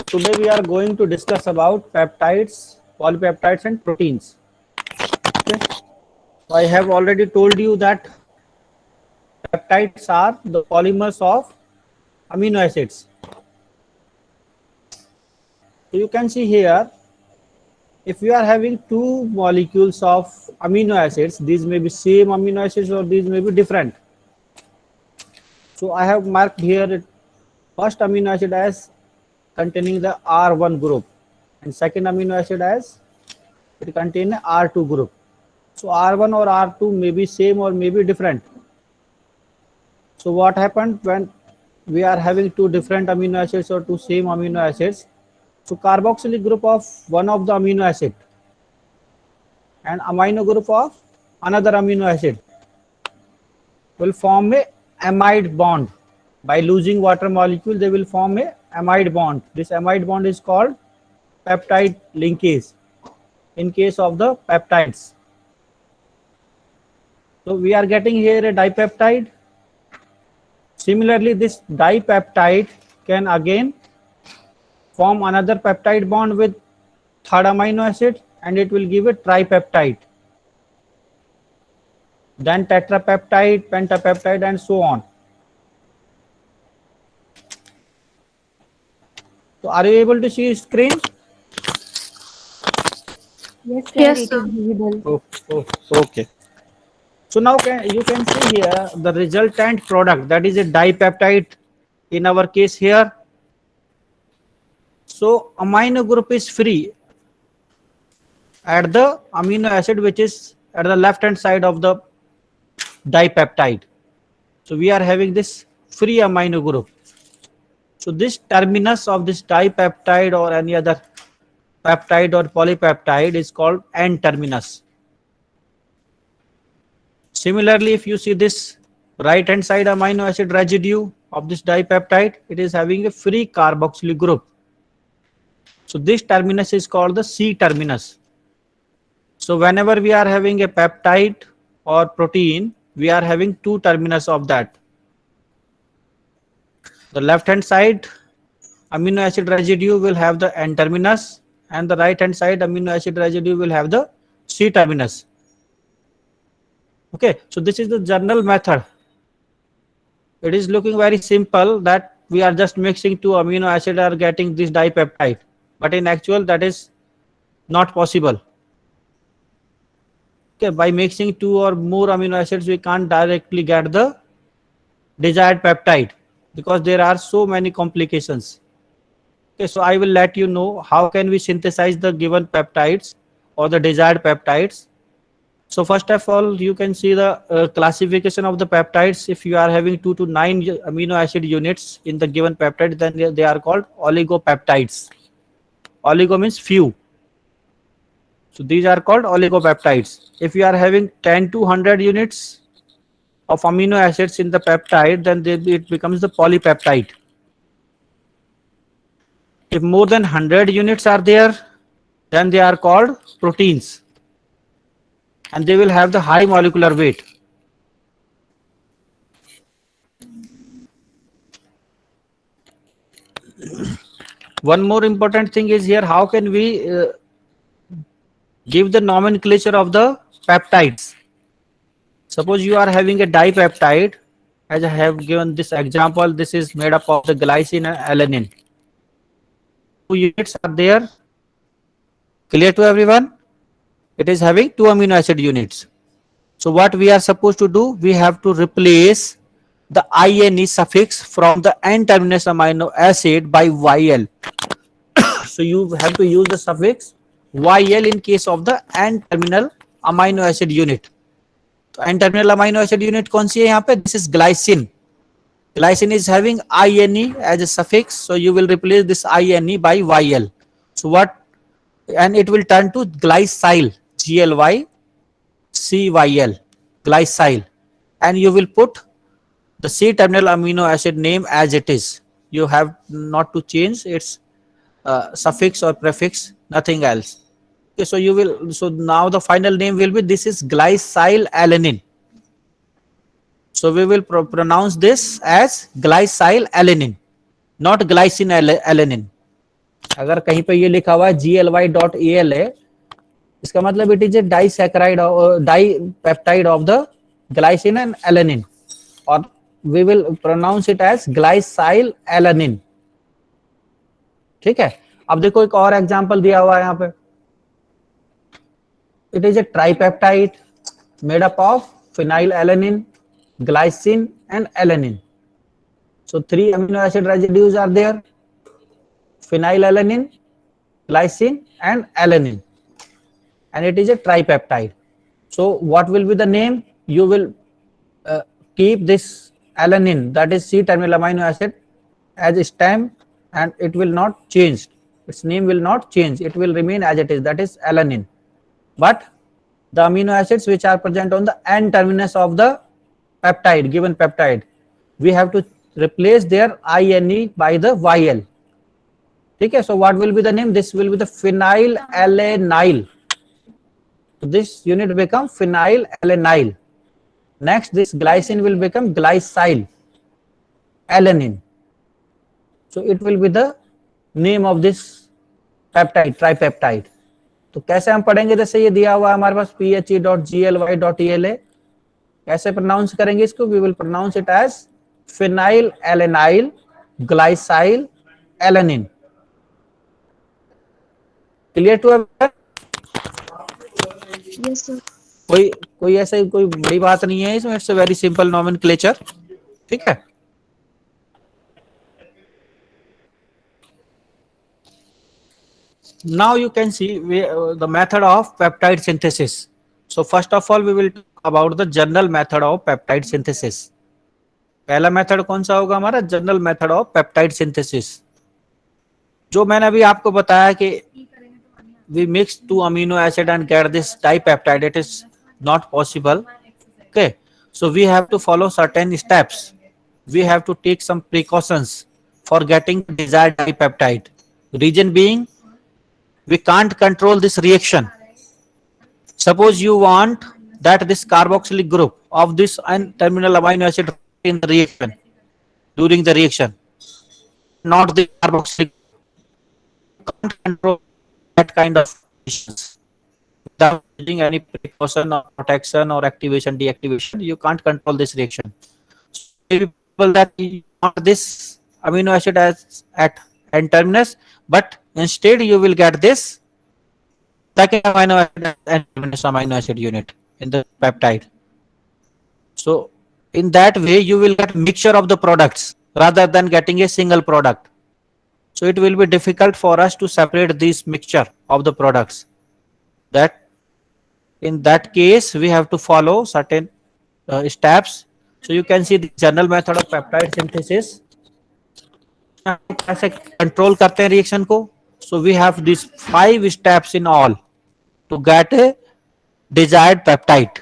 Today we are going to discuss about peptides, polypeptides and proteins. Okay. I have already told you that peptides are the polymers of amino acids. So you can see here, if you are having two molecules of amino acids, these may be same amino acids or these may be different. So I have marked here first amino acid as containing the R1 group and second amino acid as it contain a R2 group. So R1 or R2 may be same or may be different. So what happened when we are having two different amino acids or two same amino acids? So carboxylic group of one of the amino acid and amino group of another amino acid will form a amide bond. By losing water molecule, they will form a amide bond. This amide bond is called peptide linkage in case of the peptides. So we are getting here a dipeptide. Similarly, this dipeptide can again form another peptide bond with third amino acid and it will give a tripeptide. Then tetrapeptide, pentapeptide and so on. So are you able to see screen? Yes, sir, Yes, it is sir. visible. Okay. So now you can see here the resultant product, that is a dipeptide in our case here. So amino group is free at the amino acid which is at the left hand side of the dipeptide. So we are having this free amino group. So this terminus of this dipeptide or any other peptide or polypeptide is called N terminus. Similarly, if you see this right hand side amino acid residue of this dipeptide, it is having a free carboxylic group. So this terminus is called the C terminus. So whenever we are having a peptide or protein, we are having two terminus of that. The left hand side amino acid residue will have the N terminus and the right hand side amino acid residue will have the C terminus. Okay, so this is the general method. It is looking very simple that we are just mixing two amino acid or getting this dipeptide, but in actual that is not possible. Okay, by mixing two or more amino acids we can't directly get the desired peptide because there are so many complications. Okay, so I will let you know how can we synthesize the given peptides or the desired peptides. So first of all, you can see the classification of the peptides. If you are having 2 to 9 amino acid units in the given peptide, then they are called oligopeptides. Oligo means few. So these are called oligopeptides. If you are having 10 to 100 units of amino acids in the peptide, then it becomes the polypeptide. If more than 100 units are there, then they are called proteins. And they will have the high molecular weight. One more important thing is here, how can we give the nomenclature of the peptides? Suppose you are having a dipeptide, as I have given this example, this is made up of the glycine and alanine. Two units are there. Clear to everyone? It is having two amino acid units. So what we are supposed to do, we have to replace the INE suffix from the N terminus amino acid by YL. So you have to use the suffix YL in case of the N terminal amino acid unit. तो N terminal amino acid unit कौन सी है यहाँ पे? This is glycine. Glycine is having INE as a suffix, so you will replace this INE by YL. So what? And it will turn to glycyl, GLYCYL, glycyl, and you will put the C terminal amino acid name as it is. You have not to change its suffix or prefix, nothing else. Okay, so you will, so now the final name will be, this is glycylalanine. So we will pronounce this as glycylalanine. Not glycine alanine. अगर कहीं पे ये लिखा हुआ है GLY.ALA, इसका मतलब it is a disaccharide dipeptide of the glycine and alanine, और we will pronounce it as glycyl alanine. ठीक है। अब देखो एक और एग्जांपल दिया हुआ है यहाँ पे, it is a tripeptide made up of phenyl alanine, glycine and alanine. So three amino acid residues are there: phenylalanine, glycine and alanine, and it is a tripeptide. So what will be the name? You will keep this alanine, that is C-terminal amino acid, as stem, and it will not change. Its name will not change. It will remain as it is, that is alanine. But the amino acids which are present on the N terminus of the peptide, given peptide, we have to replace their INE by the YL. Okay, so what will be the name? This will be the phenylalanine. So this unit become phenylalanine. Next, this glycine will become glycyl alanine. So it will be the name of this peptide, tripeptide. तो कैसे हम पढ़ेंगे? जैसे ये दिया हुआ है हमारे पास PHE.GLY.ALA, कैसे प्रोनाउंस करेंगे इसको? We will pronounce it as phenyl alanyl glycyl alanine. Clear too? Yes sir. कोई ऐसे कोई बड़ी बात नहीं है इसमें, it's a very simple nomenclature. ठीक है। Now you can see the method of peptide synthesis. So first of all we will talk about the general method of peptide synthesis. पहला मेथड कौन सा होगा हमारा? General method of peptide synthesis. जो मैंने अभी आपको बताया कि we mix two amino acid and get this dipeptide, it is not possible. Okay, so we have to follow certain steps. We have to take some precautions for getting desired dipeptide. Reason being, we can't control this reaction. Suppose you want that this carboxylic group of this N-terminal amino acid in the reaction, during the reaction, not the carboxylic. You can't control that kind of conditions without using any precaution or protection or activation, deactivation. You can't control this reaction. So people that you want this amino acid as at N-terminus, but instead you will get this second amino acid and amino acid unit in the peptide. So in that way you will get mixture of the products rather than getting a single product. So it will be difficult for us to separate this mixture of the products. That in that case we have to follow certain steps. So you can see the general method of peptide synthesis. कैसे control करते हैं reaction को? So we have these 5 steps in all to get a desired peptide.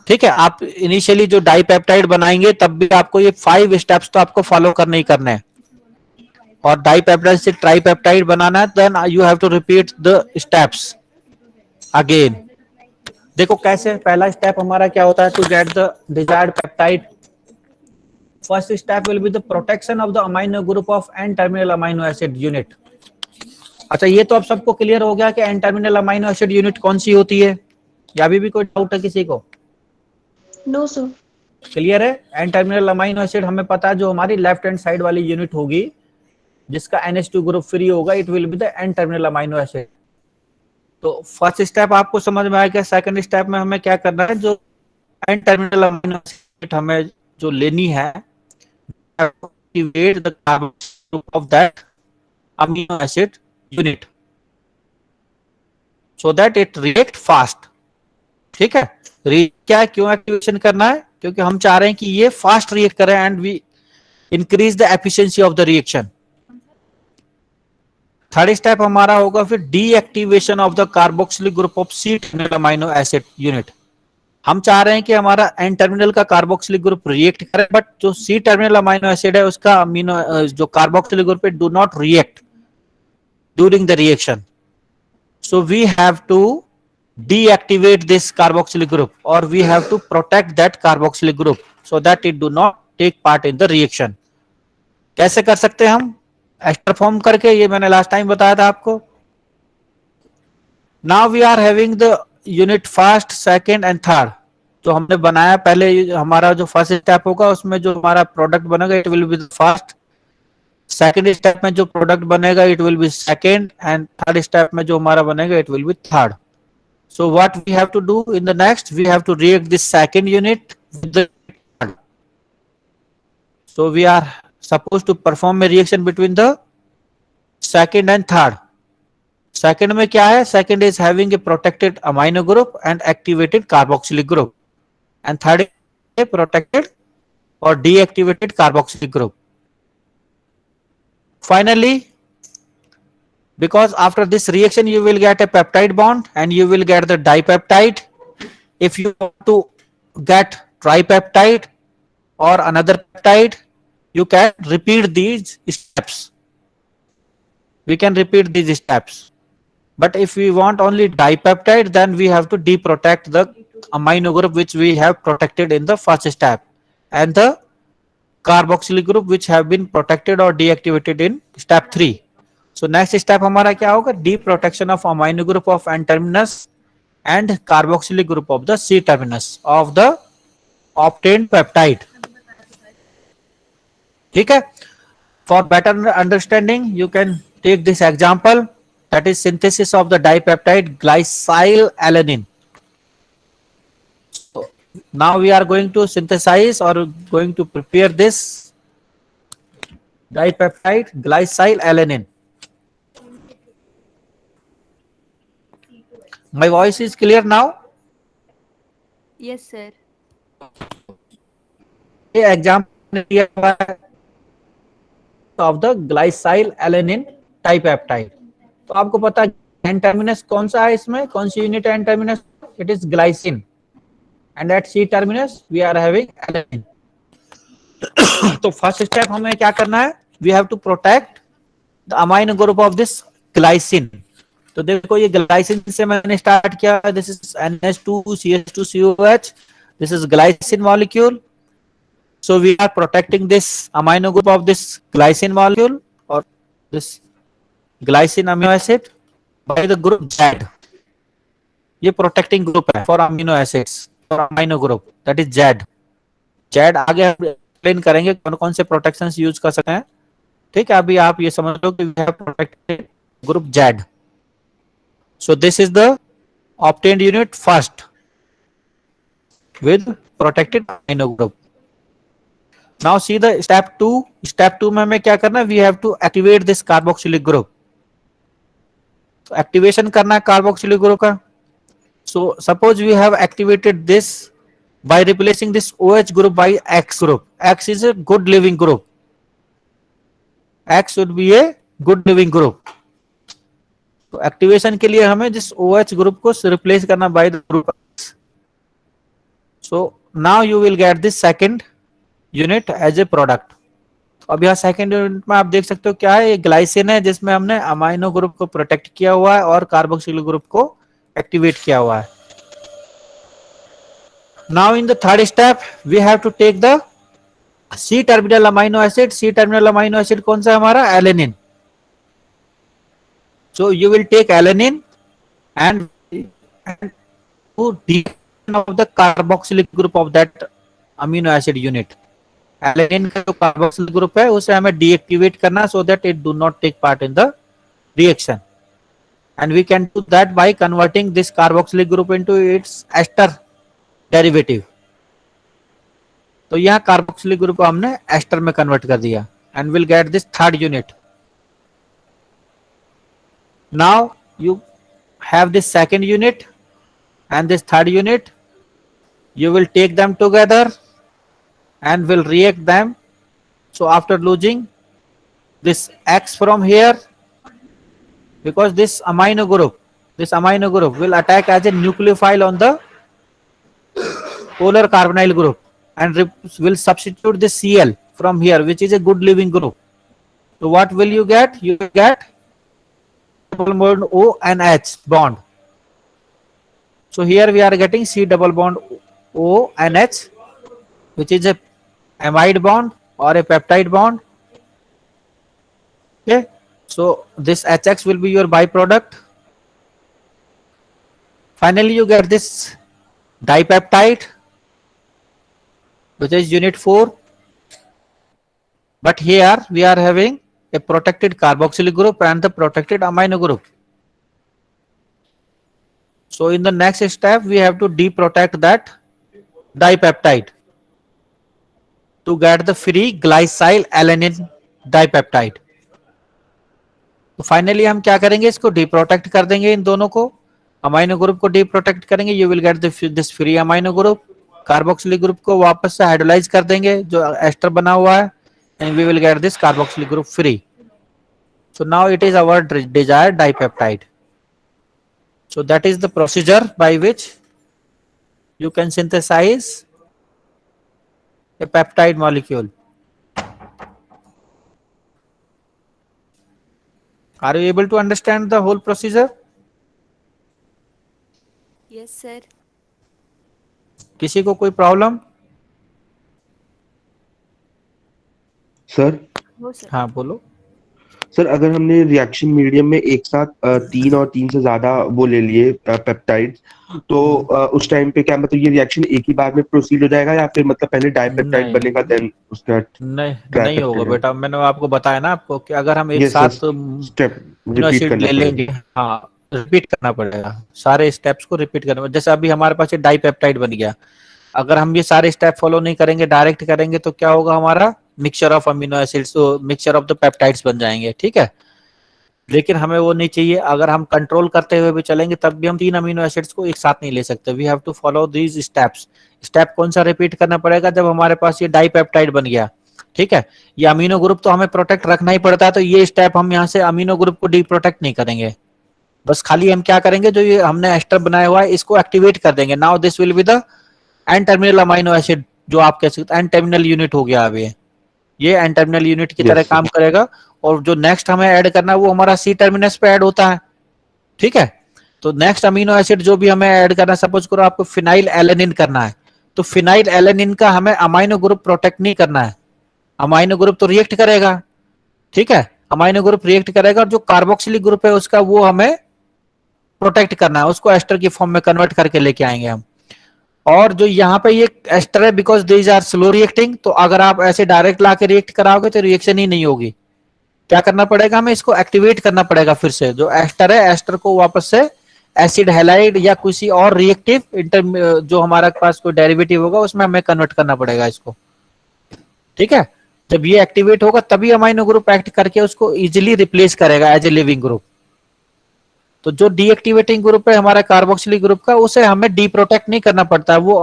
ठीक है। आप initially जो dipeptide बनाएंगे तब भी आपको ये 5 स्टेप्स तो आपको फॉलो करने ही करने हैं, और डाइपेप्टाइड से ट्राइपेप्टाइड बनाना है, then you have to repeat the steps again. देखो कैसे, पहला स्टेप हमारा क्या होता है? To get the desired peptide, first step will be the protection of the amino group of N terminal amino acid unit. अच्छा, ये तो अब सबको क्लियर हो गया कि N terminal amino acid unit कौन सी होती है, या अभी भी कोई डाउट है किसी को? No sir. क्लियर है? एन टर्मिनल अमाइनो एसिड हमें पता है, जो हमारी लेफ्ट हैंड साइड वाली यूनिट होगी जिसका NH2 ग्रुप फ्री होगा, it will be the N terminal amino acid. तो फर्स्ट स्टेप आपको समझ में आएगा। सेकंड स्टेप में हमें क्या करना है? जो एन टर्मिनल अमाइनो एसिड हमें जो लेनी है, activate the carbon group of that amino acid unit so that it react fast. ठीक है। क्या क्यों एक्टिवेशन करना है? क्योंकि हम चाह रहे हैं कि ये फास्ट रिएक्ट करें and we increase the efficiency of the reaction. Third step हमारा होगा फिर deactivation of the carboxylic group of C terminal amino acid unit. हम चाह रहे हैं कि हमारा एन टर्मिनल का कार्बोक्सिलिक ग्रुप रिएक्ट करे, बट जो सी टर्मिनल अमाइनो एसिड है उसका अमीनो जो carboxylic group do not react during the reaction. So we have to deactivate this carboxylic group, or we have to protect that carboxylic group so that it do not take part in the reaction. कैसे कर सकते हैं हम ester form करके, ये मैंने last time बताया था आपको. Now we are having the unit first second and third. तो हमने बनाया पहले, हमारा जो फर्स्ट स्टेप होगा उसमें जो हमारा प्रोडक्ट बनेगा it will B first. Second step में जो प्रोडक्ट बनेगा it will B second, and third step में जो हमारा बनेगा it will B third. So what we have to do in the next, we have to react this second unit with the third. So we are supposed to perform a reaction between the second and third. Second में क्या है? Second is having a protected amino group and activated carboxylic group, and third is a protected or deactivated carboxylic group. Finally, because after this reaction you will get a peptide bond and you will get the dipeptide. If you want to get tripeptide or another peptide, you can repeat these steps. We can repeat these steps. But if we want only dipeptide, then we have to deprotect the amino group which we have protected in the first step, and the carboxylic group which have been protected or deactivated in step 3. So next step हमारा क्या होगा? Deprotection of amino group of N terminus and carboxylic group of the C terminus of the obtained peptide. ठीक है? For better understanding, you can take this example, that is synthesis of the dipeptide glycylalanine. So now we are going to synthesize or going to prepare this dipeptide glycylalanine. My voice is clear now? Yes, sir. ये example दिया हुआ है of the ग्लाइसाइलएलेनिन टाइपेप्टाइड. तो आपको पता है N terminus कौन सा है इसमें, कौन सी यूनिट है N terminus? It is glycine, and at C terminus we are having alanine. तो फर्स्ट स्टेप हमें क्या करना है? We have to protect the amino group of this glycine. तो देखो ये ग्लाइसिन से मैंने स्टार्ट किया, this is NH2CH2COH, this is glycine molecule. So we are protecting this amino group of this glycine molecule or this glycine amino acid by the group Z. ये protecting group है for amino acids for amino group, that is Z. Z आगे हम explain करेंगे कौन कौन से protections use कर सकते हैं. ठीक है, अभी आप ये समझ लो कि we have protected group Z. So this is the obtained unit first with protected amino group. Now see the step 2. Step 2 में हमें क्या करना है? We have to activate this carboxylic group. So activation करना है carboxylic group का. So suppose we have activated this by replacing this OH group by X group. X is a good living group. X should be a good living group. तो activation के लिए हमें जिस OH group को replace करना by the group X. So now you will get this second unit as a product. अब यहाँ second unit में आप देख सकते हो क्या है, ये ग्लाइसिन है जिसमें हमने अमाइनो ग्रुप को प्रोटेक्ट किया हुआ है और कार्बोक्सिलिक ग्रुप को एक्टिवेट किया हुआ है. Now in the third step we have to take the C terminal amino acid. C terminal amino acid कौन सा है हमारा? Alanine. So you will take alanine and to define of the carboxylic group of that amino acid unit. Alanine का जो carboxyl group है उसे हमें deactivate करना so that it do not take part in the reaction, and we can do that by converting this carboxylic group into its ester derivative. तो यहां carboxylic group को हमने एस्टर में कन्वर्ट कर दिया and will get this third unit. Now you have this second unit and this third unit. You will take them together and will react them. So after losing this X from here, because this amino group will attack as a nucleophile on the polar carbonyl group and will substitute the Cl from here, which is a good living group. So what will you get? You will get double bond O and H bond. So here we are getting C double bond O and H, which is a amide bond or a peptide bond, Okay, so this HX will be your byproduct. Finally you get this dipeptide, which is unit 4, but here we are having a protected carboxyl group and the protected amino group. So in the next step we have to deprotect that dipeptide to get the free glycyl alanine dipeptide. तो finally हम क्या करेंगे, इसको डिप्रोटेक्ट कर देंगे, इन दोनों को, amino group को डिप्रोटेक्ट करेंगे, you will get this free amino group. Carboxylic group को वापस से हाइड्रोलाइज कर देंगे जो एस्टर बना हुआ है, and we will get this carboxylic group free. So now it is our desired dipeptide. So that is the procedure by which you can synthesize a peptide molecule. Are you able to understand the whole procedure? Yes, sir. किसी को कोई problem? Sir No, sir. हाँ बोलो. Sir अगर हमने reaction medium में एक साथ 3 और 3 से ज्यादा वो ले लिए पेप्टाइड, तो उस टाइम पे क्या मतलब ये रिएक्शन एक ही बार में प्रोसीड हो जाएगा या फिर मतलब पहले डाइपेप्टाइड नहीं। बनेगा देन उसका नहीं Try नहीं होगा करते हैं। बेटा, मैंने आपको बताया ना आपको कि अगर हम एक Yes, साथ yes. स्टेप रिपीट एसिड करना ले लेंगे, हाँ रिपीट करना पड़ेगा, सारे स्टेप्स को रिपीट करना. जैसे अभी हमारे पास ये डाइपेप्टाइड बन गया, अगर हम ये सारे स्टेप फॉलो नहीं करेंगे, डायरेक्ट करेंगे, तो क्या होगा, हमारा mixture of amino acids, mixture of the peptides बन जाएंगे. ठीक है, लेकिन हमें वो नहीं चाहिए. अगर हम कंट्रोल करते हुए भी चलेंगे तब भी हम 3 अमीनो एसिड्स को एक साथ नहीं ले सकते. We have to follow these steps. Step कौन सा रिपीट करना पड़ेगा, जब हमारे पास ये डाइपेप्टाइड बन गया, ठीक है, ये अमीनो ग्रुप तो हमें प्रोटेक्ट रखना ही पड़ता है, तो ये स्टेप हम यहाँ से अमीनो ग्रुप को डिप्रोटेक्ट नहीं करेंगे, बस खाली हम क्या करेंगे, जो ये हमने एस्टर बनाया हुआ है इसको एक्टिवेट कर देंगे. Now this will be the N terminal amino acid, जो आप कह सकते हैं एन टर्मिनल यूनिट हो गया. अब ये एन टर्मिनल यूनिट की तरह Yes, sir. काम करेगा. और जो नेक्स्ट हमें ऐड करना है वो हमारा सी टर्मिनस पे ऐड होता है. ठीक है, तो नेक्स्ट अमीनो एसिड जो भी हमें ऐड करना है, सपोज करो आपको फिनाइल एलेनिन करना है, तो फिनाइल एलेनिन का हमें अमाइनो ग्रुप प्रोटेक्ट नहीं करना है, अमाइनो ग्रुप तो रिएक्ट करेगा. ठीक है, अमाइनो ग्रुप रिएक्ट करेगा, और जो कार्बोक्सिलिक ग्रुप है उसका वो हमें प्रोटेक्ट करना है, उसको एस्टर की फॉर्म में कन्वर्ट करके लेके आएंगे हम. और जो यहाँ पे ये एस्टर है, because these are slow reacting, तो अगर आप ऐसे डायरेक्ट ला के रिएक्ट कराओगे तो रिएक्शन ही नहीं होगी. क्या करना पड़ेगा, हमें इसको एक्टिवेट करना पड़ेगा फिर से. जो एस्टर है, एस्टर को वापस से एसिड हैलाइड या किसी और रिएक्टिव इंटर, जो हमारे पास कोई डेरिवेटिव होगा उसमें हमें कन्वर्ट करना पड़ेगा इसको. ठीक है, जब ये एक्टिवेट होगा तभी अमाइनो ग्रुप एक्ट करके उसको इजिली रिप्लेस करेगा एज ए लिविंग ग्रुप. तो जो डीएक्टिवेटिंग ग्रुप है हमारा कार्बोक्सिलिक ग्रुप का, उसे हमें डीप्रोटेक्ट नहीं करना पड़ता, वो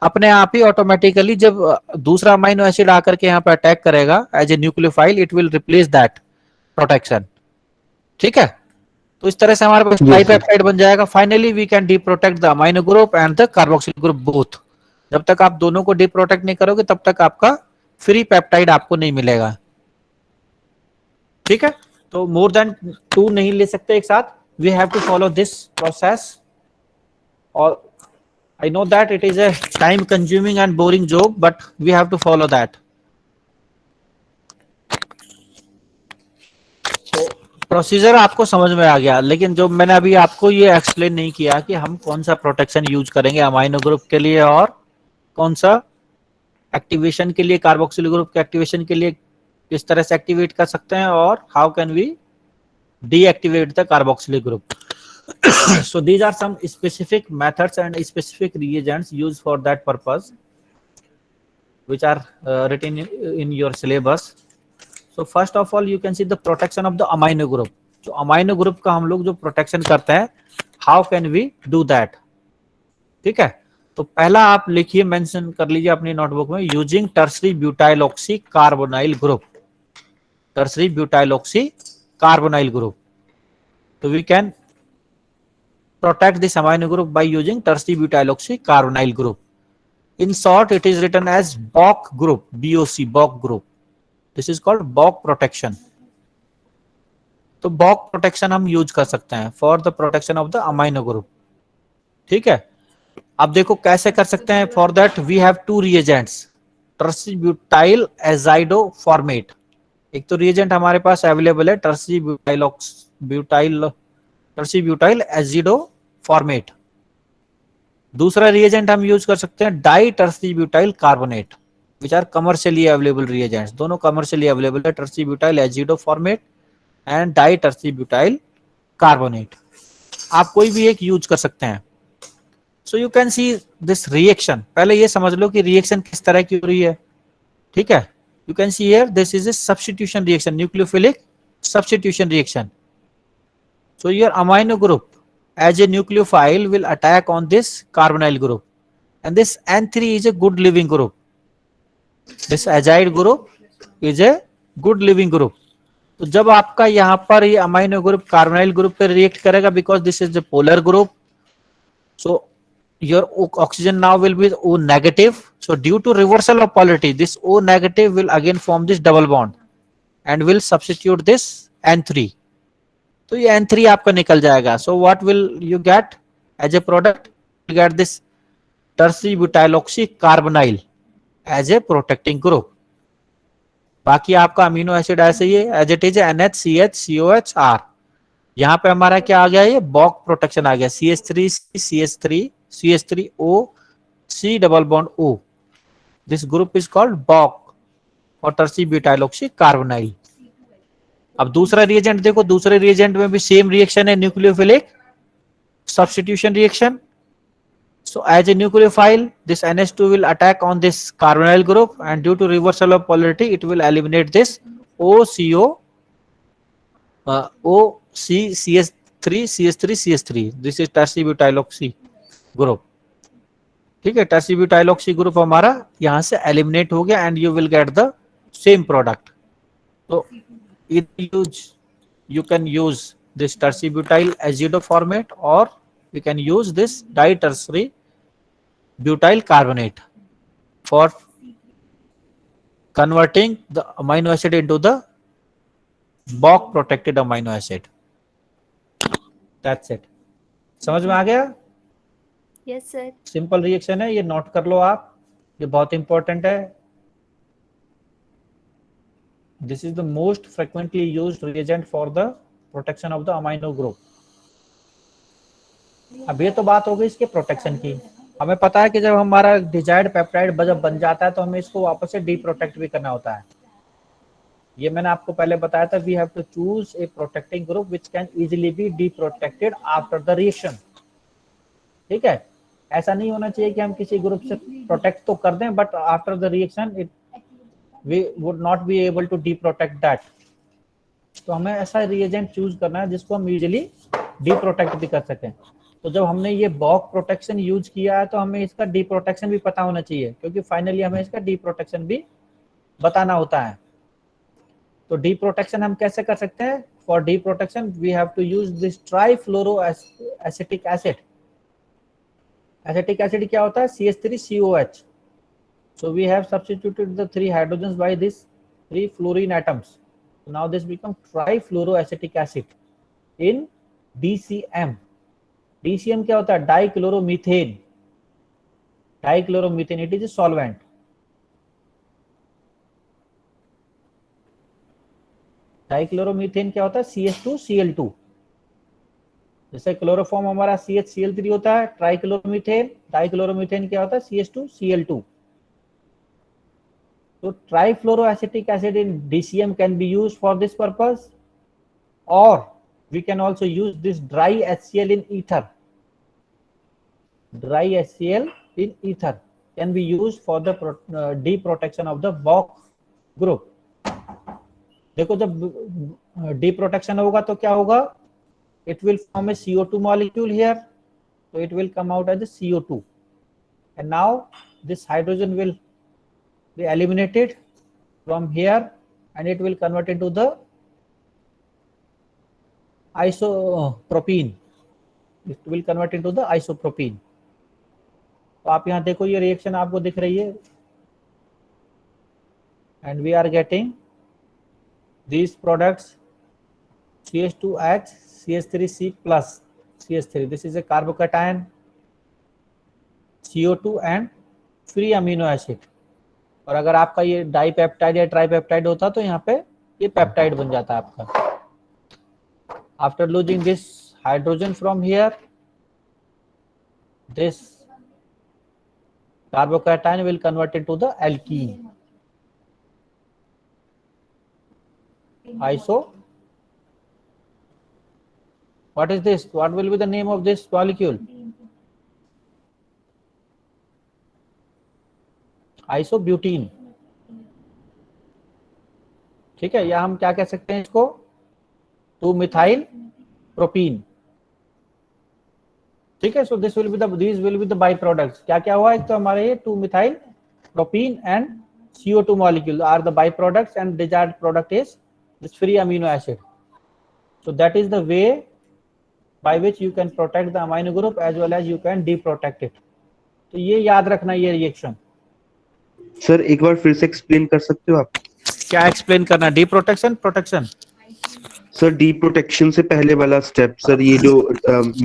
अपने आप ही ऑटोमेटिकली जब दूसरा अमाइनो एसिड आकर के यहाँ पे अटैक करेगा as a nucleophile, it will replace that protection. ठीक है, तो इस तरह से हमारे पास Yes, sir. डाइपेप्टाइड बन जाएगा. Finally we can deprotect the amino group and the carboxylic group both. जब तक आप दोनों को डीप्रोटेक्ट नहीं करोगे तब तक आपका फ्री पेप्टाइड आपको नहीं मिलेगा. ठीक है, तो मोर देन 2 नहीं ले सकते एक साथ. We have to follow this process. और I know that it is a time consuming and boring job, but we have to follow that. तो प्रोसीजर आपको समझ में आ गया, लेकिन जो मैंने अभी आपको ये एक्सप्लेन नहीं किया कि हम कौन सा प्रोटेक्शन यूज करेंगे अमाइनो ग्रुप के लिए और कौन सा एक्टिवेशन के लिए, कार्बोक्सिलिक ग्रुप के एक्टिवेशन के लिए किस तरह से एक्टिवेट कर सकते हैं, और how can we deactivate the carboxylic group. So these are some specific methods and specific reagents used for that purpose, which are written in your syllabus. So first of all, you can see the protection of the amino group. So amino group का हम लोग जो protection करते हैं, how can we do that? ठीक है, तो पहला आप लिखिए, मेंशन कर लीजिए अपनी नोटबुक में, using tertiary butyl oxy carbonyl group. Tertiary butyl oxy carbonyl group. तो we can protect this amino group by using tertiary butyloxy carbonyl group. In short, it is written as BOC group, BOC, BOC group. This is called BOC protection. तो BOC protection हम use कर सकते हैं for the protection of the amino group. ठीक है, अब देखो कैसे कर सकते हैं. For that we have 2 reagents, tertiary butyl azido formate. एक तो रिएजेंट हमारे पास अवेलेबल है टर्सी ब्यूटाइल एजिडो फॉर्मेट। दूसरा रिएजेंट हम यूज कर सकते हैं di tert butyl carbonate, which are commercially available reagents. दोनों कमर्शियली अवेलेबल है, tert butyl azido formate and di tert butyl carbonate. आप कोई भी एक यूज कर सकते हैं। So you can see this reaction. पहले ये समझ लो कि रिएक्शन किस तरह की हो रही है, ठीक है। You can see here this is a substitution reaction, nucleophilic substitution reaction. So your amino group as a nucleophile will attack on this carbonyl group, and this N3 is a good living group. This azide group is a good living group. तो जब आपका यहाँ पर ये amino group carbonyl group पे react करेगा, because this is the polar group, so your oxygen now will be O negative. So due to reversal of polarity, this O negative will again form this double bond and will substitute this N3. तो ये N3 आपका निकल जाएगा. So what will you get as a product? You get this tertibutyloxy carbonyl as a protecting group. बाकी आपका amino acid ऐसे ही है, as it is NHCH COH R. यहाँ पे हमारा क्या आ गया, ये बॉक प्रोटेक्शन आ गया, CH3O C double bond O. This group is called BOC और टर्सीब्यूटाइलोक्सी कार्बोनाइल. अब दूसरा रिएजेंट देखो, दूसरे रिएजेंट में भी सेम रिएक्शन है, nucleophilic substitution reaction. So as a nucleophile, this NH2 will attack on this carbonyl group, and due to reversal of polarity, it will eliminate this OCH3 This is tertibutyloxy group. ठीक है, tertibutyloxy group हमारा यहाँ से eliminate हो गया, and you will get the same product. So you can use this tertibutyl azido format, or we can use this ditertiary butyl carbonate for converting the amino acid into the BOC protected amino acid. That's it. समझ में आ गया? Yes sir. Simple reaction है, ये note कर लो आप, ये बहुत important है. This is the most frequently used reagent for the protection of the amino group. अब ये तो बात हो गई इसके प्रोटेक्शन की. हमें पता है कि जब हमारा डिजायर्ड पेप्टाइड जब बन जाता है तो हमें इसको वापस से डीप्रोटेक्ट भी करना होता है. ये मैंने आपको पहले बताया था, we have to choose a protecting group which can easily be deprotected after the reaction. ठीक है, ऐसा नहीं होना चाहिए कि हम किसी ग्रुप से प्रोटेक्ट तो कर दें, but after the reaction it we would not be able to deprotect that. तो हमें ऐसा रिएजेंट चूज करना है जिसको हम इजीली डीप्रोटेक्ट भी कर सकें. तो जब हमने ये बॉक प्रोटेक्शन यूज किया है तो हमें इसका डी प्रोटेक्शन भी पता होना चाहिए, क्योंकि फाइनली हमें इसका डी प्रोटेक्शन भी बताना होता है. तो डी प्रोटेक्शन हम कैसे कर सकते हैं? For deprotection we have to use this trifluoro acetic acid. Acetic acid क्या होता है? CH3COH. So we have substituted the 3 hydrogens by this 3 fluorine atoms. So now this becomes trifluoroacetic acid in DCM. DCM क्या होता है? Dichloromethane. Dichloromethane, it is a solvent. Dichloromethane क्या होता है? CH2Cl2. जैसे क्लोरोफॉर्म हमारा CHCl3 होता है, ट्राइक्लोरोमीथेन. डाइक्लोरोमीथेन क्या होता है? CH2Cl2. So trifluoroacetic acid in DCM can be used for this purpose, or we can also use this dry HCl in ether. Dry HCl in ether can be used for the deprotection of the BOC group. देखो जब deprotection होगा तो क्या होगा? It will form a CO2 molecule here, so it will come out as a CO2, and now this hydrogen will be eliminated from here, and it will convert into the isopropene. It will convert into the isopropene. तो आप यहाँ देखो, ये reaction आपको दिख रही है, and we are getting these products CH2H CH3C plus CH3. This is a carbocation, CO2 and free amino acid. और अगर आपका ये डाइपेप्टाइड या ट्राइपेप्टाइड होता तो यहाँ पे ये पेप्टाइड बन जाता है आपका। After losing this hydrogen from here, this carbocation will convert it to the alkene. Iso, what is this? What will be the name of this molecule? Isobutene. ठीक है, या हम क्या कह सकते हैं इसको, 2 मिथाइल प्रोपीन। ठीक है, सो this will be the by products. क्या क्या हुआ, एक तो हमारे ये 2 methyl propene and CO2 molecule are the byproducts, and desired product is this free amino acid. So that is the way by which you can protect the amino group as well as you can deprotect it. तो ये याद रखना ये reaction. Sir एक बार फिर से explain कर सकते हो आप? क्या एक्सप्लेन करना? डिप्रोटेक्शन, प्रोटेक्शन। सर डी प्रोटेक्शन से पहले वाला स्टेप सर, ये जो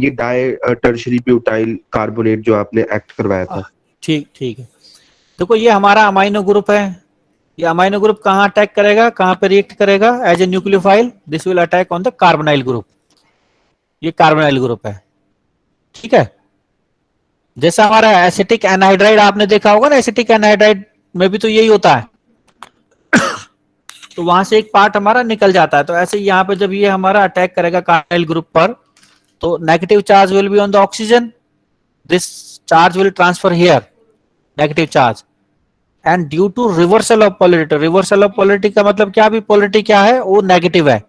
ये डाई टर्शियरी ब्यूटाइल कार्बोनेट जो आपने एक्ट करवाया था। ठीक ठीक है, देखो ये हमारा अमाइनो ग्रुप है। ये अमाइनो ग्रुप कहाँ अटैक करेगा, कहाँ पे रिएक्ट करेगा? As a nucleophile this will attack on the carbonyl group. ये कार्बोनाइल ग्रुप है, ठीक है। जैसा हमारा एसिटिक एनहाइड्राइड आपने देखा होगा ना, एसिटिक एनहाइड्राइड में भी तो यही होता है। तो वहां से एक पार्ट हमारा निकल जाता है। तो ऐसे यहाँ पे जब ये हमारा अटैक करेगा कार्बोनाइल ग्रुप पर, तो negative charge will be on the oxygen, this charge will transfer here, negative charge, and due to reversal of polarity. Reversal of polarity का मतलब क्या, भी पोलैरिटी क्या है, वो नेगेटिव है।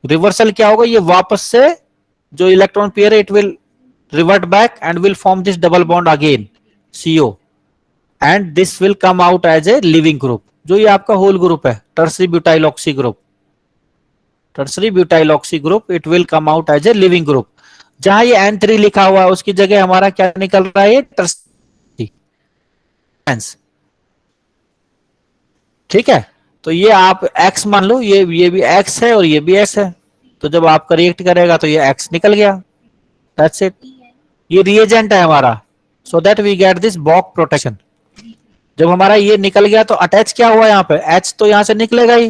रिवर्सल क्या होगा, ये वापस से जो इलेक्ट्रॉन पेयर है it will revert back and will form this double bond again CO, and this will come out as a leaving group. जो ये आपका होल ग्रुप है, tertiary butyl oxy group, tertiary butyl oxy group, it will come out as a leaving group. जहां ये N3 लिखा हुआ है उसकी जगह हमारा क्या निकल रहा है, टर्सरी। ठीक है, तो ये आप X मान लो, ये भी X है और ये भी X है। तो जब आपका रिएक्ट करेगा तो ये X निकल गया, दैट्स इट। ये रिएजेंट है हमारा, so that we get this Boc protection. जब हमारा ये निकल गया तो अटैच क्या हुआ यहाँ पे, H तो यहाँ से निकलेगा ही।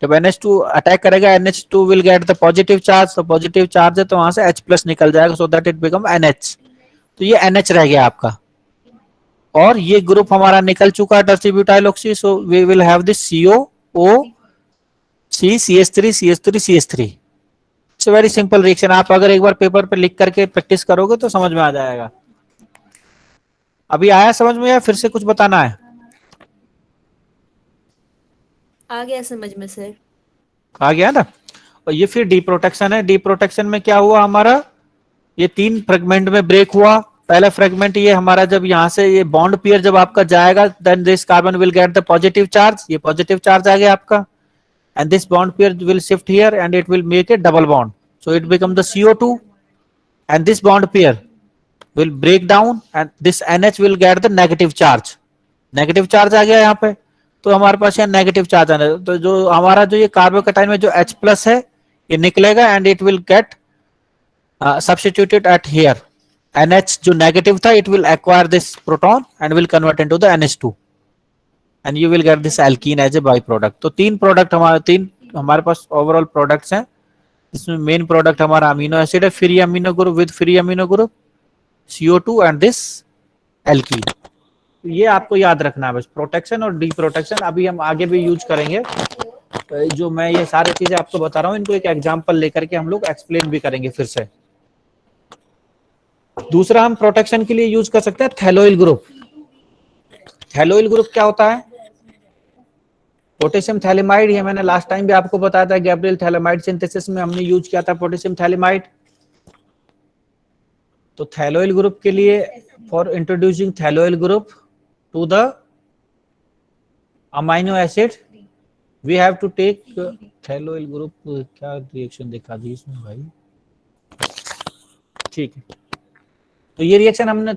जब NH2 अटैक करेगा, NH2 will get the positive charge, तो पॉजिटिव चार्ज है तो वहां से H+ निकल जाएगा, सो दैट इट बिकम NH। तो ये NH रह गया आपका, और ये ग्रुप हमारा निकल चुका है tertiary butyl oxy. So we will have this CO, O, C, CH3, CH3, CH3। It's very simple reaction. आप अगर एक बार पेपर पे लिख करके प्रैक्टिस करोगे तो समझ में आ जाएगा। अभी आया समझ में, या फिर से कुछ बताना है? आ गया समझ में सर। आ गया ना। और ये फिर डिप्रोटेक्शन है। डिप्रोटेक्शन में क्या हुआ हमारा, ये 3 फ्रेगमेंट में ब्रेक हुआ। पहला फ्रेगमेंट ये हमारा, जब यहाँ से ये बॉन्ड पेयर जब आपका जाएगा, then this carbon will get the positive charge, ये पॉजिटिव चार्ज आ गया आपका, and this bond pair will shift here and it will make a double bond, so it become the CO2, and this bond pair will break down and this NH will get the negative charge। Negative charge आ गया यहाँ पे, तो हमारे पास यहाँ negative charge आना है। तो जो हमारा जो ये कार्बोकैटायन में जो H+ है ये निकलेगा and it will get substituted at here. NH जो नेगेटिव था it will acquire this proton and will convert into the NH2 and you will get this alkene as a by product. तो 3 product हमारे पास overall products हैं। इसमें main product हमारा amino acid है, free amino group with free amino group, CO2 and this alkene. ये आपको याद रखना है बस, प्रोटेक्शन और डिप्रोटेक्शन। अभी हम आगे भी यूज करेंगे। जो मैं ये सारी चीजें आपको बता रहा हूँ, इनको एक एग्जांपल लेकर के हम लोग एक्सप्लेन भी करेंगे फिर से। दूसरा हम प्रोटेक्शन के लिए यूज कर सकते हैं थैलोइल ग्रुप। थैलोइल ग्रुप क्या होता है, पोटेशियम थैलेमाइड। ये मैंने लास्ट टाइम भी आपको बताया था, गैब्रियल थैलेमाइड सिंथेसिस में हमने यूज किया था पोटेशियम थैलेमाइड। तो थैलोइल ग्रुप के लिए, for introducing phthaloyl group to the amino acid, we have to take phthaloyl group. क्या रिएक्शन दिखा दी इसमें भाई, ठीक है। तो ये रिएक्शन हमने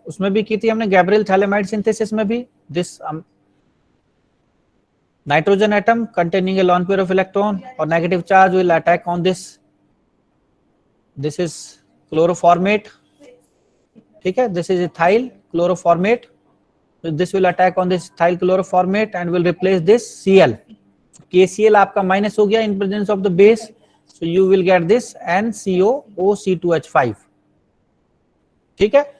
उसमें भी की थी, हमने गैब्रियल थैलेमाइड सिंथेसिस में भी। This nitrogen atom containing a lone pair of electron or negative charge will attack on this is chloroformate, ठीक है। this is ethyl chloroformate, so this will attack on this ethyl chloroformate and will replace this Cl, KCl आपका minus हो गया इन presence of the base, so you will get this NCOOC2H5. ठीक है.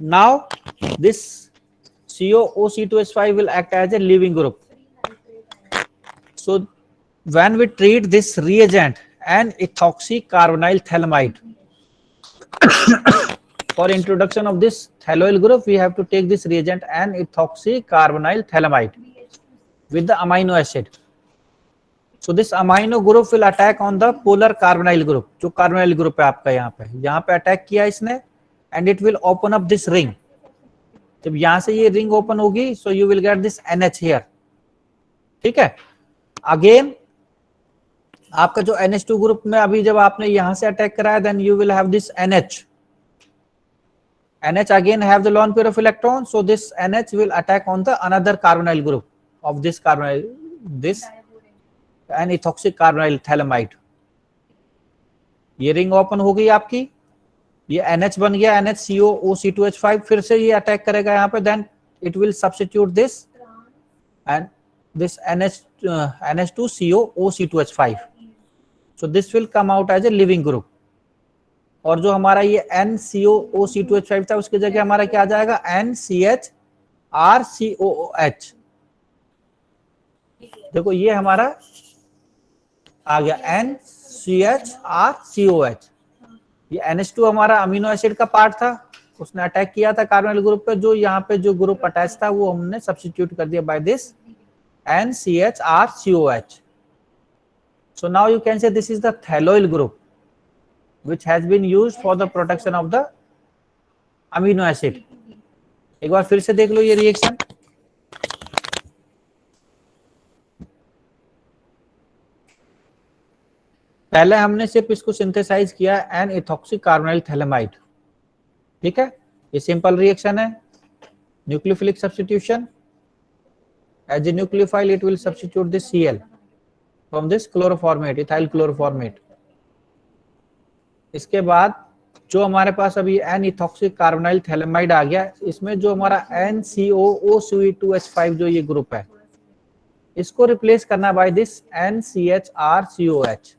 Now this COOC2H5 will act as a leaving group. So when we treat this reagent an ethoxy carbonyl phthalimide, for introduction of this thaloyl group we have to take this reagent an ethoxy carbonyl phthalimide with the amino acid. So this amino group will attack on the polar carbonyl group. जो carbonyl group है आपका यहाँ पे attack किया इसने, and it will open up this ring. जब यहाँ से ये रिंग ओपन होगी, so you will get this NH here. ठीक है. अगेन आपका जो NH2 ग्रुप में अभी जब आपने यहां से अटैक कराया, then you will have this NH. NH again have the lone pair of electron, so this NH will attack on the another carbonyl group of this carbonyl, this an ethoxy carbonyl phthalimide. ये ring open हो गई आपकी, ये NH बन गया NHCOOC2H5, फिर से ये अटैक करेगा यहाँ पे, then it will substitute this and this NH2COOC2H5. So this will come out as a living group. और जो हमारा ये NCOOC2H5 था उसकी जगह हमारा क्या आ जाएगा, NCHRCOOH. देखो ये हमारा आ गया NCHRCOH. ये NH2 हमारा अमीनो एसिड का पार्ट था, उसने अटैक किया था कार्बोनिल ग्रुप पे, जो यहाँ पे जो ग्रुप अटैच था वो हमने सब्स्टिट्यूट कर दिया by this NCHRCOH. So now you can say this is the thaloyl group which has been used for the protection of the amino acid. एक बार फिर से देख लो ये रिएक्शन. पहले हमने सिर्फ इसको सिंथेसाइज किया एन इथॉक्सी कार्बोनाइल थैलेमाइड. ठीक है, ये सिंपल रिएक्शन है. Nucleophilic substitution, as a nucleophile it will substitute this Cl from this chloroformate, ethyl chloroformate. इसके बाद जो हमारे पास अभी एन इथॉक्सी कार्बोनाइल थैलेमाइड आ गया, इसमें जो हमारा NCOOC2H5 जो ये ग्रुप है, इसको रिप्लेस करना by this NCHRCOH.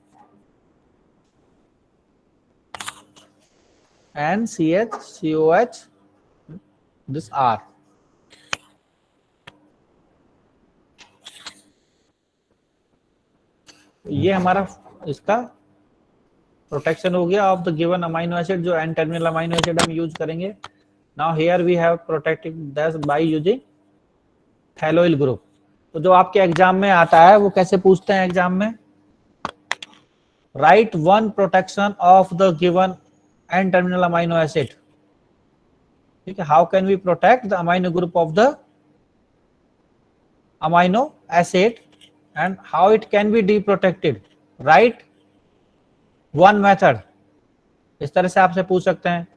NCHCOH this R. ये हमारा इसका प्रोटेक्शन हो गया of the given amino acid, जो एन टर्मिनल अमाइनो एसिड हम यूज करेंगे. Now here we have protected this by using phthaloyl group. तो जो आपके एग्जाम में आता है वो कैसे पूछते हैं एग्जाम में, write one protection of the given N terminal amino acid. ठीक है, how can we protect the amino group of the amino acid and how it can be deprotected. Write one method. इस तरह से आपसे पूछ सकते हैं,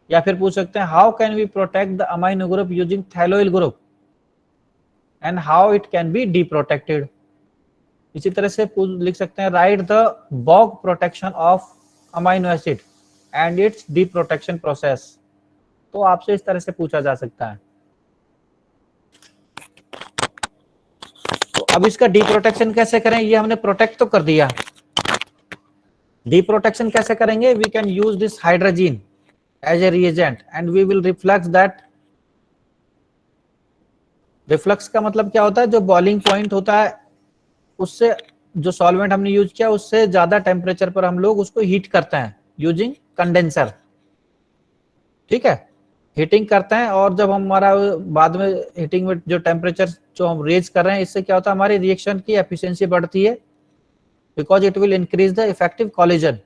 या फिर पूछ सकते हैं how can we protect the amino group using thaloyl group and how it can be deprotected. इसी तरह से लिख सकते हैं write the Bog protection of amino acid and its deprotection process. तो आपसे इस तरह से पूछा जा सकता है. अब इसका डीप्रोटेक्शन कैसे करें, ये हमने प्रोटेक्ट तो कर दिया. डीप्रोटेक्शन कैसे करेंगे, we can use this hydrogen as a reagent and we will reflex that. Reflux का मतलब क्या होता है, जो बॉइलिंग पॉइंट होता है उससे जो सॉल्वेंट हमने यूज किया उससे ज्यादा टेम्परेचर पर हम लोग उसको हीट करते हैं यूजिंग कंडेंसर. ठीक है, हीटिंग करते हैं, और जब हमारा बाद में हीटिंग में जो टेम्परेचर जो हम रेज कर रहे हैं, इससे क्या होता है, हमारी रिएक्शन की एफिशिएंसी बढ़ती है, because it will increase the effective collision.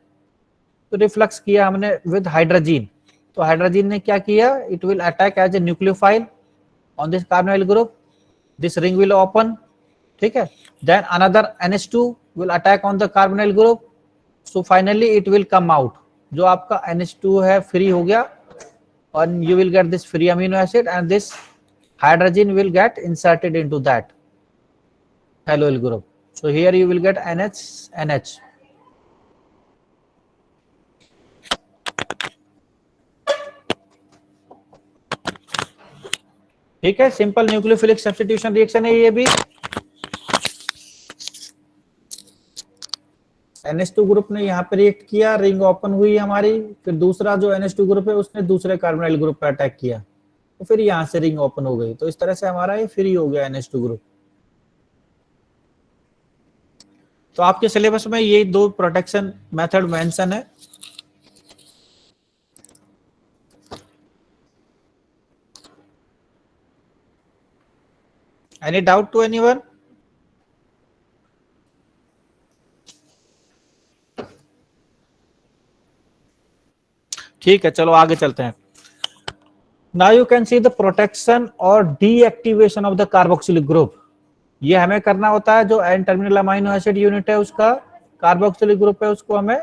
तो रिफ्लक्स किया हमने विद हाइड्रोजन. तो हाइड्रोजन ने क्या किया, it will attack as a nucleophile on this carbonyl group, this ring will open. ठीक है, then another NH2 will attack on the carbonyl group, so finally it will come out. जो आपका NH2 है free हो गया, and you will get this free amino acid and this hydrogen will get inserted into that thaloyl group. So here you will get NH. ठीक है, simple nucleophilic substitution reaction है ये भी. NH2 ग्रुप ने यहाँ पे रिएक्ट किया, ring open हुई हमारी, फिर दूसरा जो NH2 ग्रुप है उसने दूसरे कार्बोनाइल ग्रुप पे अटैक किया, तो फिर यहाँ से रिंग ओपन हो गई। तो इस तरह से हमारा ये फ्री हो गया NH2 ग्रुप। तो आपके सिलेबस में ये दो प्रोटेक्शन मेथड मेंशन है। Any doubt to anyone? ठीक है, चलो आगे चलते हैं। Now you can see the protection और deactivation of the carboxylic group. ये हमें करना होता है, जो N terminal amino acid unit है उसका कार्बोक्सिलिक ग्रुप है उसको हमें,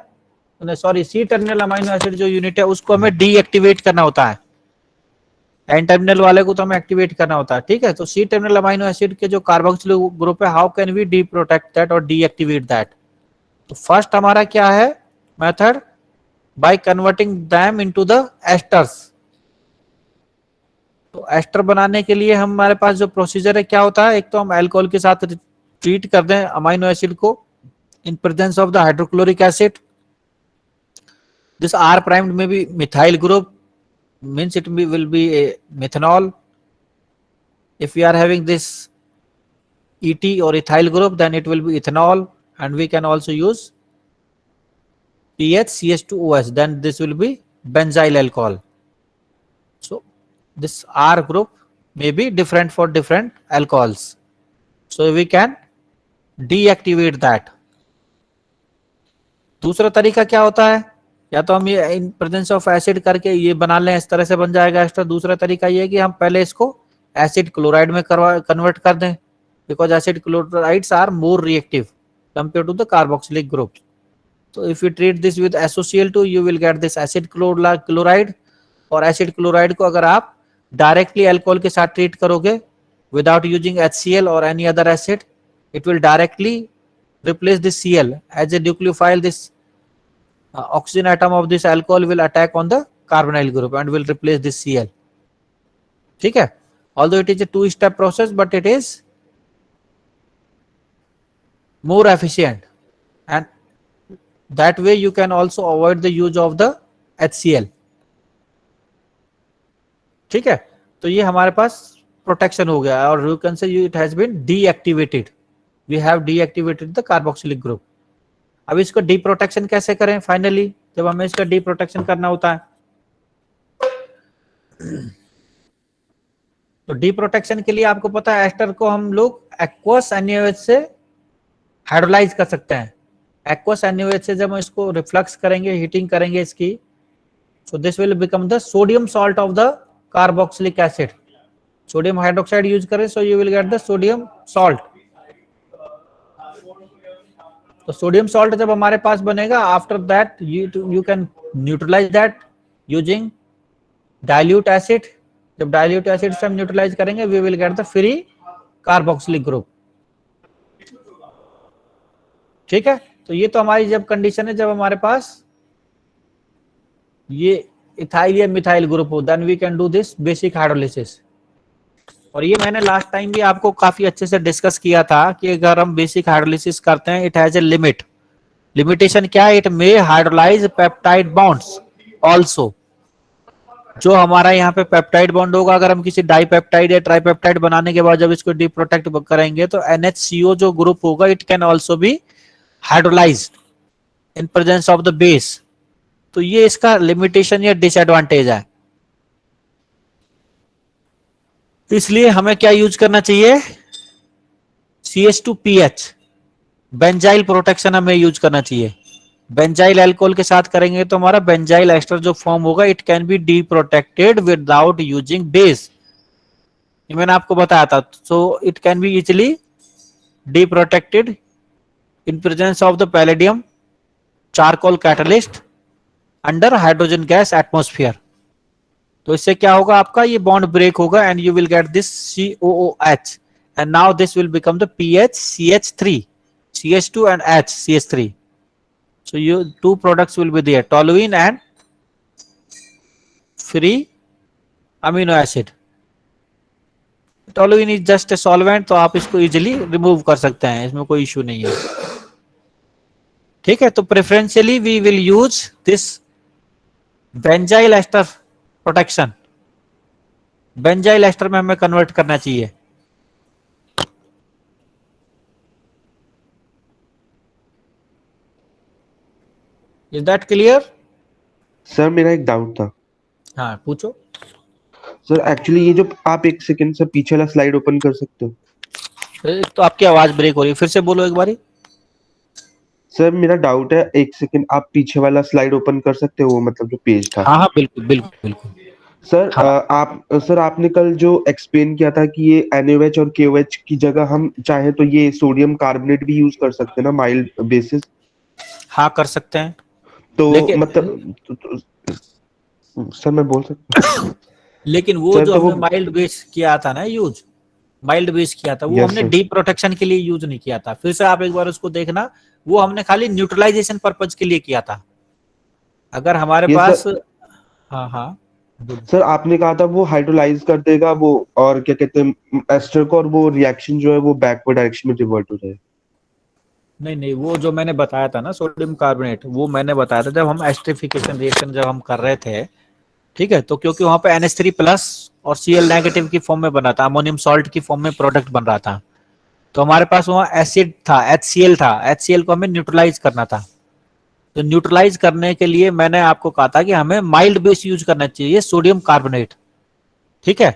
sorry C terminal amino acid जो यूनिट है उसको हमें डीएक्टिवेट करना होता है। एन टर्मिनल वाले को तो हमें एक्टिवेट करना होता है, ठीक है। तो सी टर्मिनल अमाइनो एसिड के जो कार्बोक्सिलिक ग्रुप है, how can we deprotect that और डीएक्टिवेट दैट? तो फर्स्ट हमारा क्या है method? By converting them into the esters. तो एस्टर बनाने के लिए हमारे पास जो प्रोसीजर है क्या होता है, एक तो हम अल्कोहल के साथ ट्रीट कर दें अमाइनो एसिड को in presence of the hydrochloric acid. This are primed में be methyl group, means it will be a methanol. If we are having this ET or ethyl group, then it will be ethanol, and we can also use PHCH2OH, then this will be benzyl alcohol. So this R group may be different for different alcohols, so we can deactivate that. दूसरा तरीका क्या होता है, या तो हम ये इन presence of acid करके ये बना लें, इस तरह से बन जाएगा एस्टर। दूसरा तरीका ये है कि हम पहले इसको एसिड क्लोराइड में कन्वर्ट कर दें, because acid chlorides are more reactive compare to the carboxylic group. तो if you treat this with SOCl2 you will get this acid chloride. और एसिड क्लोराइड को अगर आप डायरेक्टली अल्कोहल के साथ ट्रीट करोगे विदाउट यूजिंग HCl और any other acid, it will directly replace this Cl as a nucleophile. This oxygen atom of this alcohol will attack on the carbonyl group and will replace this Cl. ठीक है, although it is a two-step process, but it is more efficient, and that way you can also avoid the use of the HCl. ठीक है, तो ये हमारे पास protection हो गया, और you can say it has been deactivated. We have deactivated the carboxylic group. अब इसको डी प्रोटेक्शन कैसे करें फाइनली, जब हमें इसका डी प्रोटेक्शन करना होता है? तो डी प्रोटेक्शन के लिए आपको पता है एस्टर को हम लोग एक्वस NaOH से हाइड्रोलाइज कर सकते हैं। एक्वस NaOH से जब हम इसको रिफ्लक्स करेंगे, हीटिंग करेंगे इसकी, so this will become the sodium salt of the carboxylic acid. Sodium hydroxide use करें, so you will get the sodium salt. तो सोडियम सॉल्ट जब हमारे पास बनेगा, after that you can neutralize that using dilute acid. जब dilute acid से हम neutralize करेंगे, we will get the free carboxylic group. ठीक है, तो ये तो हमारी जब कंडीशन है, जब हमारे पास ये इथाइल या मिथाइल ग्रुप हो, then we can do this basic hydrolysis. और ये मैंने लास्ट टाइम भी आपको काफी अच्छे से डिस्कस किया था कि अगर हम बेसिक हाइड्रोलिसिस करते हैं, it has a limit. Limitation क्या है? It may hydrolyse peptide bonds also. जो हमारा यहाँ पे पेप्टाइड बॉन्ड होगा, अगर हम किसी डाइपेप्टाइड या ट्राइपेप्टाइड बनाने के बाद जब इसको डीप्रोटेक्ट करेंगे, तो NHCO जो ग्रुप होगा, it can also be hydrolysed in presence of the base. तो ये इसका लिमिटेशन या डिसएडवांटेज है। इसलिए हमें क्या यूज करना चाहिए? CH2PH, बेंजाइल प्रोटेक्शन हमें यूज करना चाहिए। बेंजाइल अल्कोहल के साथ करेंगे तो हमारा बेंजाइल एस्टर जो फॉर्म होगा, it can be D protected without using base. ये मैंने आपको बताया था। So it can be easily D protected in presence of the palladium charcoal catalyst under hydrogen gas atmosphere. तो इससे क्या होगा, आपका ये बॉन्ड ब्रेक होगा and you will get this COOH, and now this will become the PHCH3, CH2 and H CH3. So you two products will be there, toluene and free amino acid. Toluene is just a solvent, तो आप इसको easily remove कर सकते हैं, इसमें कोई issue नहीं है। ठीक है, तो preferentially we will use this benzyl ester protection. Benzyl ester में हमें कन्वर्ट करना चाहिए। Is that clear? सर मेरा एक डाउट था हाँ पूछो। सर, एक्चुअली ये जो आप एक सेकंड से पीछे वाला स्लाइड ओपन कर सकते हो? एक तो आपकी आवाज ब्रेक हो रही है, फिर से बोलो एक बारी। सर मेरा डाउट है, एक सेकंड आप पीछे वाला स्लाइड ओपन कर सकते हो, वो मतलब जो पेज था। हाँ हाँ बिल्कुल बिल्कुल बिल्कुल। सर हाँ सर आपने कल जो एक्सप्लेन किया था कि ये NaOH और KOH की जगह हम चाहे तो ये सोडियम कार्बोनेट भी यूज कर सकते हैं ना, माइल्ड बेसिस। हाँ कर सकते हैं, तो लेकिन मतलब सर मैं बोल सकता हूँ? लेकिन वो सर जो तो हमने वो, माइल्ड बेस किया था ना यूज, माइल्ड बेस किया था, वो यस हमने सर। डीप प्रोटेक्शन के लिए यूज नहीं किया था। फिर से आप एक बार उसको देखना, वो हमने खाली न्यूट्रलाइजेशन पर्पज के लिए किया था। अगर हमारे ये पास, सर, हाँ हाँ बोलो। सर आपने कहा था वो हाइड्रोलाइज कर देगा वो, और क्या कहते हैं एस्टर को, और वो रिएक्शन जो है वो बैकवर्ड डायरेक्शन में रिवर्ट हो जाए। नहीं नहीं, वो जो मैंने बताया था ना सोडियम कार्बोनेट, वो मैंने बताया था जब हम एस्टरिफिकेशन रिएक्शन जब हम कर रहे थे, ठीक है, तो क्योंकि वहां पे NH3 प्लस और Cl नेगेटिव की फॉर्म में बना था, अमोनियम सॉल्ट की फॉर्म में प्रोडक्ट बन रहा था, तो हमारे पास वहां एसिड था, HCl था, HCl को हमें न्यूट्रलाइज करना था। तो न्यूट्रलाइज करने के लिए मैंने आपको कहा था कि हमें माइल्ड बेस यूज करना चाहिए, सोडियम कार्बोनेट। ठीक है,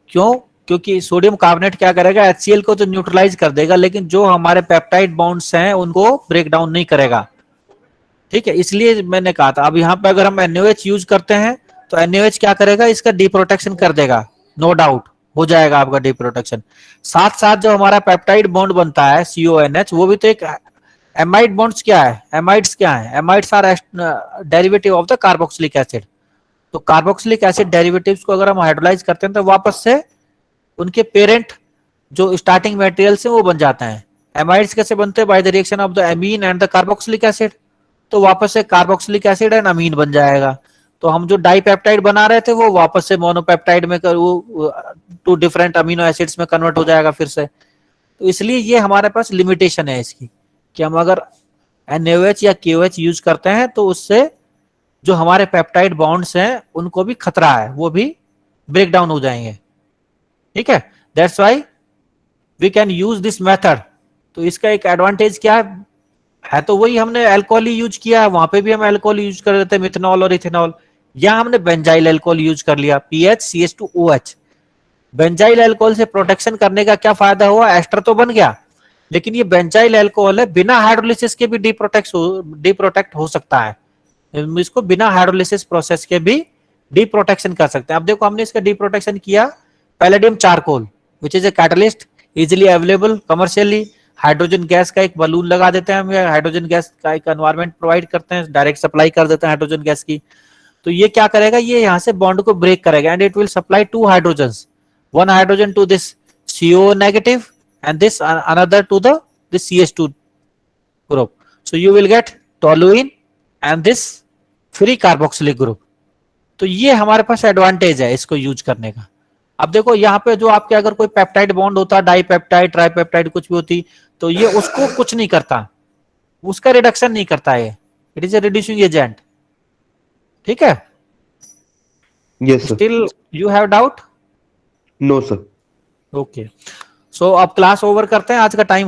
क्यों? क्योंकि सोडियम कार्बोनेट क्या करेगा, HCl को तो न्यूट्रलाइज कर देगा, लेकिन जो हमारे पेप्टाइड बॉन्ड्स हैं उनको ब्रेक डाउन नहीं करेगा। ठीक है, इसलिए मैंने कहा था। अब यहाँ पे अगर हम NaOH यूज करते हैं तो NaOH क्या करेगा, इसका डिप्रोटेक्शन कर देगा, नो डाउट हो जाएगा आपका डिप्रोटेक्शन। साथ साथ जो हमारा पेप्टाइड बॉन्ड बनता है CONH, वो भी तो एक एमाइड बॉन्ड्स क्या है, एमाइड्स क्या है, amides are derivative of the carboxylic acid. तो कार्बोक्सिलिक एसिड डेरिवेटिव्स को अगर हम हाइड्रोलाइज करते हैं तो वापस से उनके पेरेंट जो स्टार्टिंग मटेरियल से वो बन जाते हैं। एमाइड्स कैसे बनते हैं, by the reaction of the amine and the carboxylic acid, तो वापस से कार्बोक्सिलिक एसिड एंड अमीन बन जाएगा। तो हम जो डाइपेप्टाइड बना रहे थे वो वापस से मोनोपेप्टाइड में वो टू डिफरेंट अमीनो एसिड्स में कन्वर्ट हो जाएगा फिर से। तो इसलिए ये हमारे पास लिमिटेशन है इसकी, कि हम अगर NaOH या KOH यूज करते हैं तो उससे जो हमारे पेप्टाइड बॉन्ड्स हैं उनको भी खतरा है, वो भी ब्रेक डाउन हो जाएंगे। ठीक है, that's why we can use this method. तो इसका एक एडवांटेज क्या है तो वही हमने अल्कोहल ही यूज किया है, वहां पे भी हम अल्कोहल यूज कर रहे थे, मिथनॉल और इथेनॉल। या हमने बेंजाइल अल्कोहल यूज कर लिया, PHCH2OH। बेंजाइल अल्कोहल से प्रोटेक्शन करने का क्या फायदा हुआ, एस्टर तो बन गया, लेकिन ये बेंजाइल अल्कोहल है, बिना हाइड्रोलिसिस के भी डिप्रोटेक्ट हो सकता है। इसको बिना हाइड्रोलिसिस प्रोसेस के भी डिप्रोटेक्शन कर सकते हैं। अब देखो हमने इसका डिप्रोटेक्शन किया, palladium charcoal which is a catalyst, easily available commercially. Hydrogen gas का एक बलून लगा देते हैं हम, हाइड्रोजन गैस का एक एनवायरमेंट प्रोवाइड करते हैं, डायरेक्ट सप्लाई कर देते हैं हाइड्रोजन गैस की। तो ये क्या करेगा, ये यहाँ से बॉन्ड को ब्रेक करेगा and it will supply 2 hydrogens, 1 hydrogen to this CO negative and this another to the this CH2 group. So you will get toluene and this free carboxylic group. तो ये हमारे पास एडवांटेज है इसको use करने का। अब देखो यहाँ पे जो आपके अगर कोई पेप्टाइड बॉन्ड होता, डाइपेप्टाइड ट्राइपेप्टाइड कुछ भी होती, तो ये उसको कुछ नहीं करता, उसका रिडक्शन नहीं करता है, it is a reducing agent. ठीक है, yes sir. Still you have doubt? No sir. Okay, so अब क्लास ओवर करते हैं, आज का टाइम